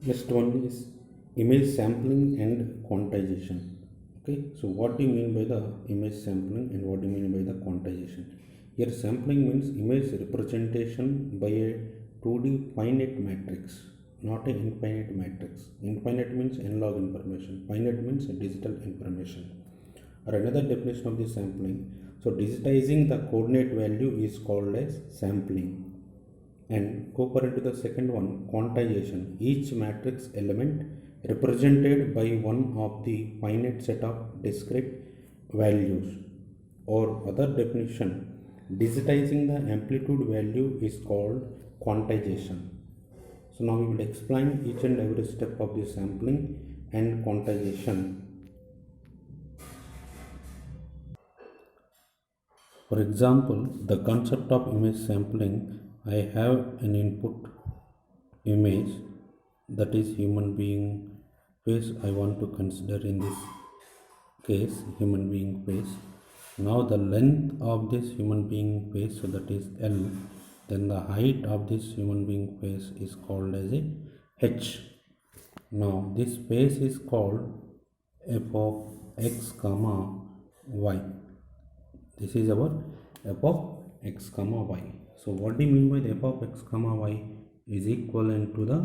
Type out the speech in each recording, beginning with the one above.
Next one is image sampling and quantization. Okay, so what do you mean by the image sampling and what do you mean by the quantization? Here sampling means image representation by a 2D finite matrix, not an infinite matrix. Infinite means analog information, finite means digital information. Or another definition of the sampling, so digitizing the coordinate value is called as sampling. And go for into the second one, quantization. Each matrix element represented by one of the finite set of discrete values. Or other definition, digitizing the amplitude value is called quantization. So now we will explain each and every step of the sampling and quantization. For example, the concept of image sampling, I have an input image that is human being face. I want to consider in this case human being face. Now the length of this human being face, so that is L, then the height of this human being face is called as a H. Now this face is called f of x comma y. This is our f of x comma y. So what do you mean by the f of x comma y is equivalent to the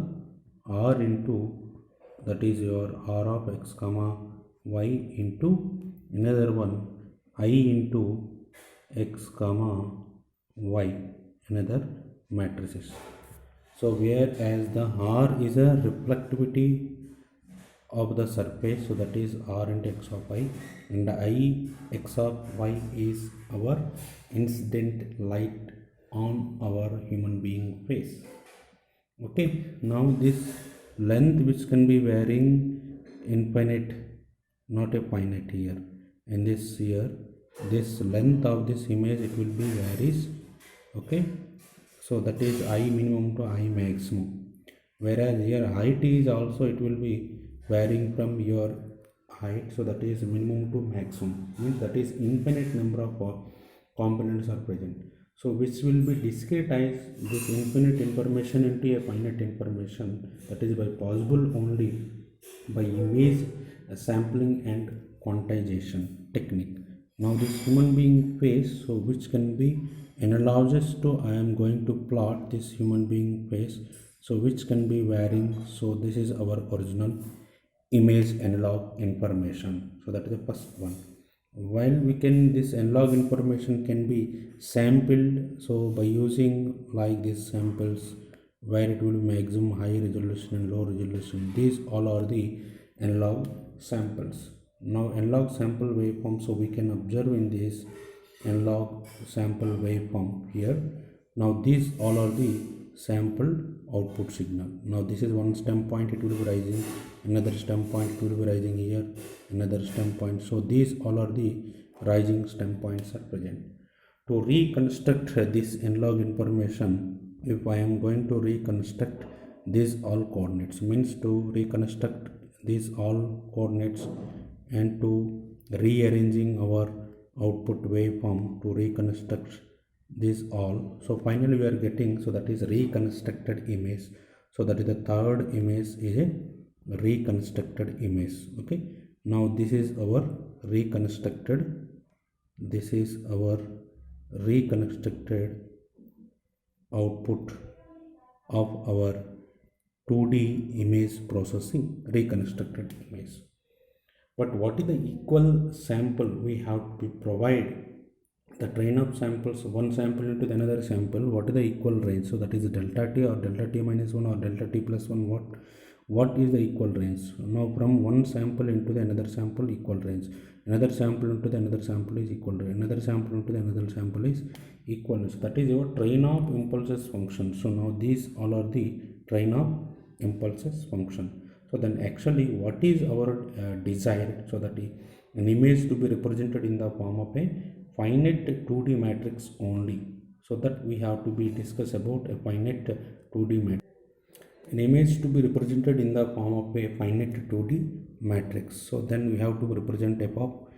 r into, that is your r of x comma y into another one I into x comma y, another matrices. So whereas the r is a reflectivity of the surface, so that is r into x of y, and I x of y is our incident light on our human being face. Okay, now this length which can be varying infinite, not a finite here. And this here, this length of this image, it will be varies. Okay, so that is I minimum to I maximum. Whereas here height is also, it will be varying from your height, so that is minimum to maximum, means that is infinite number of components are present. So which will be discretize this infinite information into a finite information, that is by possible only by image sampling and quantization technique. Now this human being face, so which can be analogous to, I am going to plot this human being face, so which can be varying. So this is our original image analog information. So that is the first one. While we can, this analog information can be sampled, so by using like these samples where it will be maximum high resolution and low resolution, these all are the analog samples. Now analog sample waveform, so we can observe in this analog sample waveform here. Now these all are the sampled output signal. Now this is one stem point, it will be rising, another stem point, it will be rising here, another stem point. So these all are the rising stem points are present. To reconstruct this analog information, if I am going to reconstruct these all coordinates, means to reconstruct these all coordinates and to rearranging our output waveform to reconstruct this all. So finally we are getting, so that is reconstructed image. So that is the third image is a reconstructed image. Okay, now this is our reconstructed, this is our reconstructed output of our 2D image processing, reconstructed image. But what is the equal sample we have to provide? The train of samples, one sample into the another sample, what is the equal range? So that is delta t or delta t minus 1 or delta t plus 1. What is the equal range? Now from one sample into the another sample, equal range. Another sample into the another sample is equal range. Another sample into the another sample is equal range. That is your train of impulses function. So now these all are the train of impulses function. So then actually what is our desire? So that an image to be represented in the form of a finite 2D matrix only. So that we have to be discuss about a finite 2D matrix. An image to be represented in the form of a finite 2D matrix. So then we have to represent f of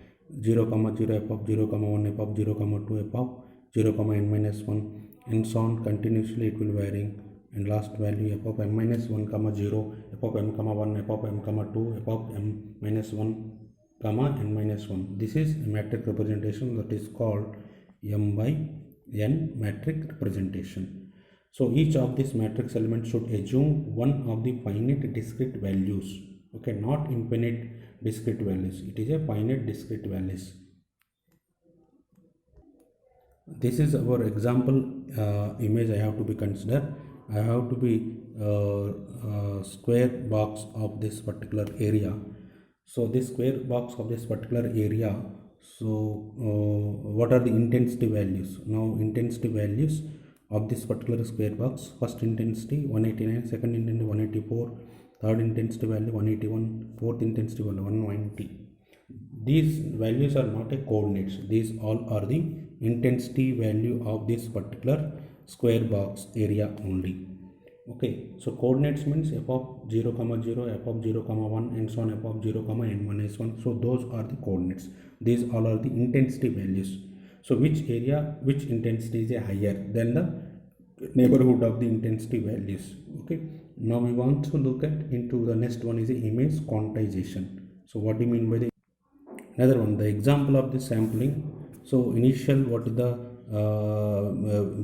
0, 0, f of 0, 1, f of 0, 2, f of 0, n minus 1, and so on continuously it will varying and last value f of m minus 1 comma 0, f of m comma 1, f of m comma 2, f of m minus 1 comma n minus 1. This is a matrix representation that is called m by n matrix representation. So each of these matrix elements should assume one of the finite discrete values. Okay, not infinite discrete values. It is a finite discrete values. This is our example image I have to be considered. I have to be square box of this particular area. So this square box of this particular area, so what are the intensity values? Now intensity values of this particular square box: first intensity 189, second intensity 184, third intensity value 181, fourth intensity value 190. These values are not a coordinates. These all are the intensity value of this particular square box area only. Okay, so coordinates means f of 0 comma 0, f of 0 comma 1, and so on, f of 0 comma n minus 1. So those are the coordinates. These all are the intensity values. So which area, which intensity is higher than the neighborhood of the intensity values. Okay, now we want to look at into the next one is the image quantization. So what do you mean by the another one? The example of the sampling. So initial, what is the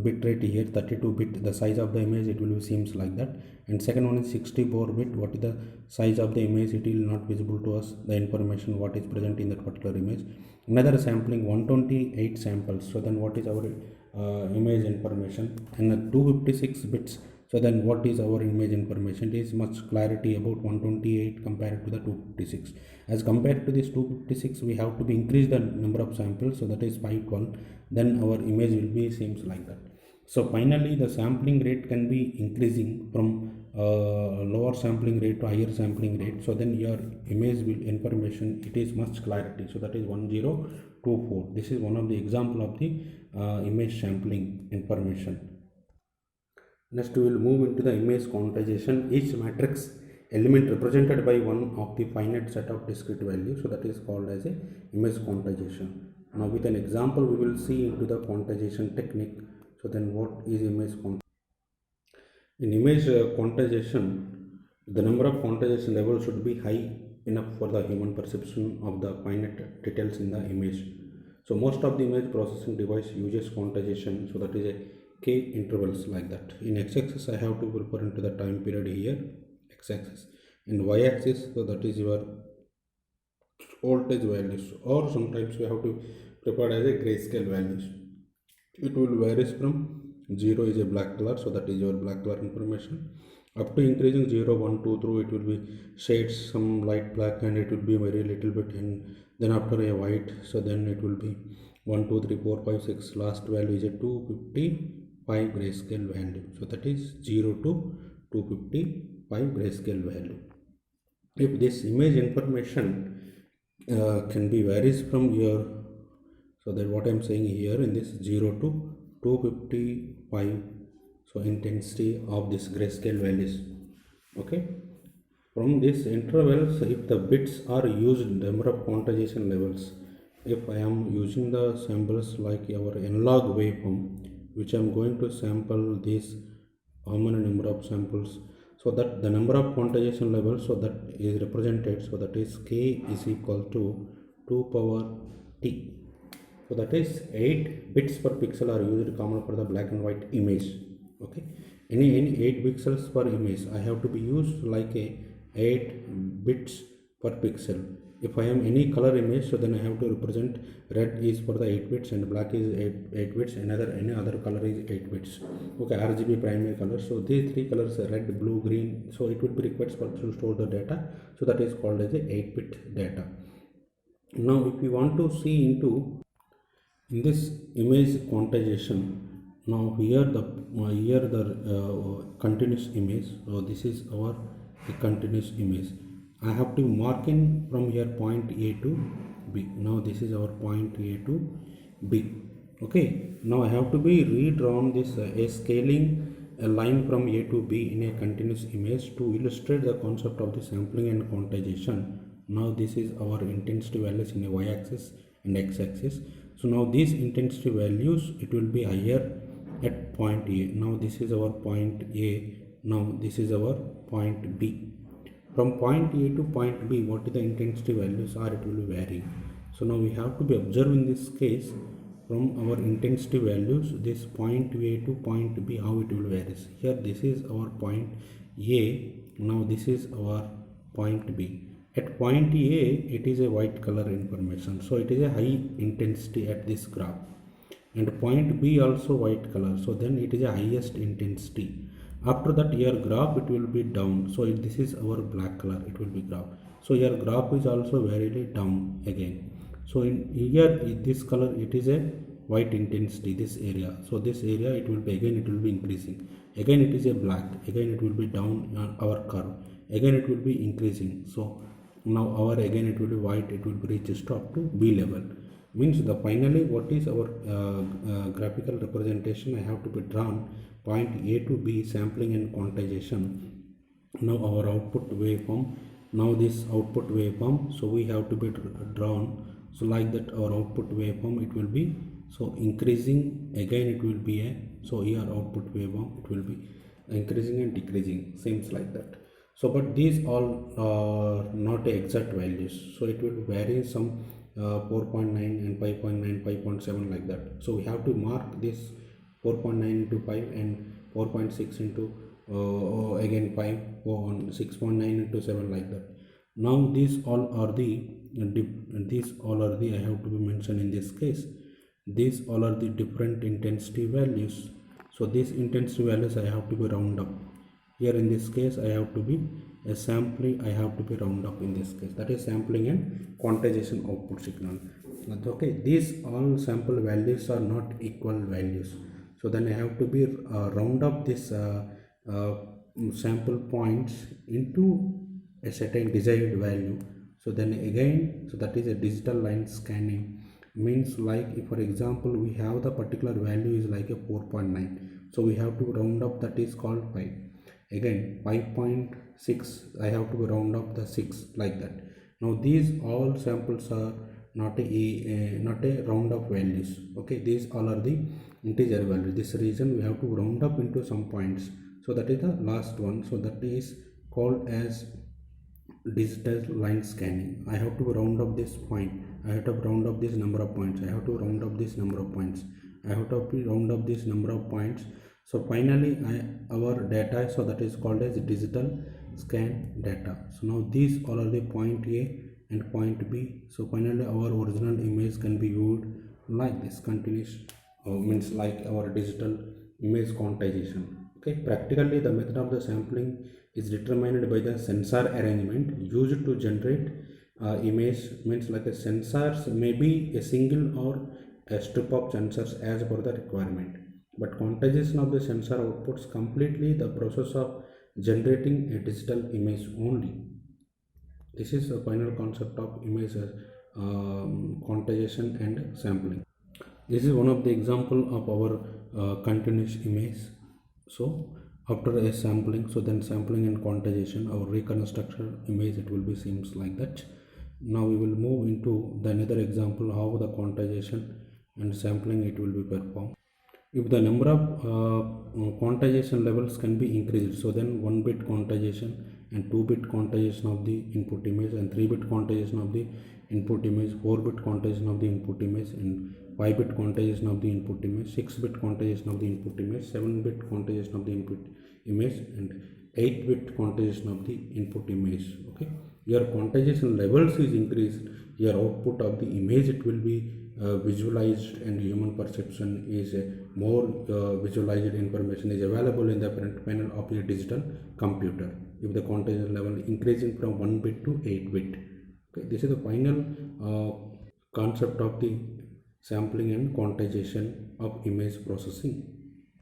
bit rate here, 32 bit, the size of the image, it will be seems like that. And second one is 64 bit, what is the size of the image, it will not visible to us the information what is present in that particular image. Another sampling 128 samples, so then what is our image information, and 256 bits, so then what is our image information? It is much clarity about 128 compared to the 256. As compared to this 256, we have to be increase the number of samples, so that is 512. Then our image will be seems like that. So finally, the sampling rate can be increasing from lower sampling rate to higher sampling rate. So then your image will information, it is much clarity. So that is 1024. This is one of the example of the image sampling information. Next we will move into the image quantization. Each matrix element represented by one of the finite set of discrete values, so that is called as a image quantization. Now with an example we will see into the quantization technique. So then what is image quantization? In image quantization, the number of quantization levels should be high enough for the human perception of the finite details in the image. So most of the image processing device uses quantization, so that is a k intervals like that. In x-axis I have to refer into the time period here, x-axis, and y-axis, so that is your voltage values, or sometimes we have to prepare as a grayscale values. It will varies from 0 is a black color, so that is your black color information, up to increasing 0 1 2 3 it will be shades some light black, and it will be very little bit, and then after a white, so then it will be 1 2 3 4 5 6, last value is a 255 grayscale value, so that is 0 to 255 grayscale value. If this image information can be varies from your, so that what I am saying here in this 0 to 255, so intensity of this grayscale values. Okay, from this intervals, if the bits are used, number of quantization levels, if I am using the samples like our analog waveform, which I am going to sample this how many number of samples, so that the number of quantization levels, so that is represented, so that is k is equal to 2 power t. So that is 8 bits per pixel are used common for the black and white image. Okay, any 8 pixels per image I have to be used like a 8 bits per pixel. If I am any color image, so then I have to represent red is for the 8 bits and black is 8 bits, any other color is 8 bits. Okay, RGB primary color. So these three colors are red, blue, green. So it will be required to store the data. So that is called as a 8-bit data. Now if you want to see into in this image quantization, now here the continuous image. So this is our continuous image. I have to mark in from here point A to B. Now this is our point A to B. Okay, now I have to be redrawn this a scaling a line from A to B in a continuous image to illustrate the concept of the sampling and quantization. Now this is our intensity values in a y-axis and x-axis. So now these intensity values, it will be higher at point A. Now this is our point A. Now this is our point B. From point A to point B, what the intensity values are, it will be varying. So now we have to be observing this case from our intensity values, this point A to point B, how it will varies. Here this is our point A. Now this is our point B. At point A, it is a white color information. So it is a high intensity at this graph. And point B also white color. So then it is a highest intensity. After that, your graph, it will be down. So this is our black color, it will be graph. So your graph is also very down again. So in here, this color, it is a white intensity, this area. So this area, it will be again, it will be increasing. Again, it is a black. Again, it will be down on our curve. Again, it will be increasing. So now our again, it will be white. It will be reach stop to B level. Means the finally, what is our graphical representation? I have to be drawn point A to B, sampling and quantization. Now our output waveform. Now this output waveform, so we have to be drawn. So like that, our output waveform, it will be so increasing. Again, it will be a so here output waveform, it will be increasing and decreasing. Seems like that. So but these all are not exact values. So it will vary some 4.9 and 5.9, 5.7 like that. So we have to mark this 4.9 into 5 and 4.6 into again 5 on 6.9 into 7 like that. Now these all are the I have to be mentioned in this case. These all are the different intensity values. So these intensity values I have to be round up. Here in this case, I have to be a sampling, I have to be round up in this case, that is sampling and quantization output signal. Okay, these all sample values are not equal values. So then I have to be round up this sample points into a certain desired value. So then again, so that is a digital line scanning. Means like if for example we have the particular value is like a 4.9, so we have to round up, that is called 5. Again 5.6, I have to round up the 6 like that. Now these all samples are not a round up values. Okay, these all are the integer values. This reason we have to round up into some points. So that is the last one. So that is called as digital line scanning. I have to round up this point. I have to round up this number of points. I have to round up this number of points. I have to round up this number of points. So finally our data, so that is called as digital scan data. So now these all are the point A and point B. So finally our original image can be viewed like this continuous means like our digital image quantization. Okay, practically the method of the sampling is determined by the sensor arrangement used to generate image. Means like a sensors may be a single or a strip of sensors as per the requirement. But quantization of the sensor outputs completely the process of generating a digital image only. This is the final concept of image quantization and sampling. This is one of the example of our continuous image. So after a sampling, so then sampling and quantization, our reconstruction image, it will be seems like that. Now we will move into the another example how the quantization and sampling it will be performed. If the number of quantization levels can be increased, so then 1-bit quantization and 2-bit quantization of the input image and 3-bit quantization of the input image, 4-bit quantization of the input image and 5-bit quantization of the input image, 6-bit quantization of the input image, 7-bit quantization of the input image and 8-bit quantization of the input image. Okay, your quantization levels is increased, your output of the image it will be visualized, and human perception is more visualized information is available in the panel of your digital computer if the quantization level increasing from 1 bit to 8 bit. Okay, this is the final concept of the sampling and quantization of image processing.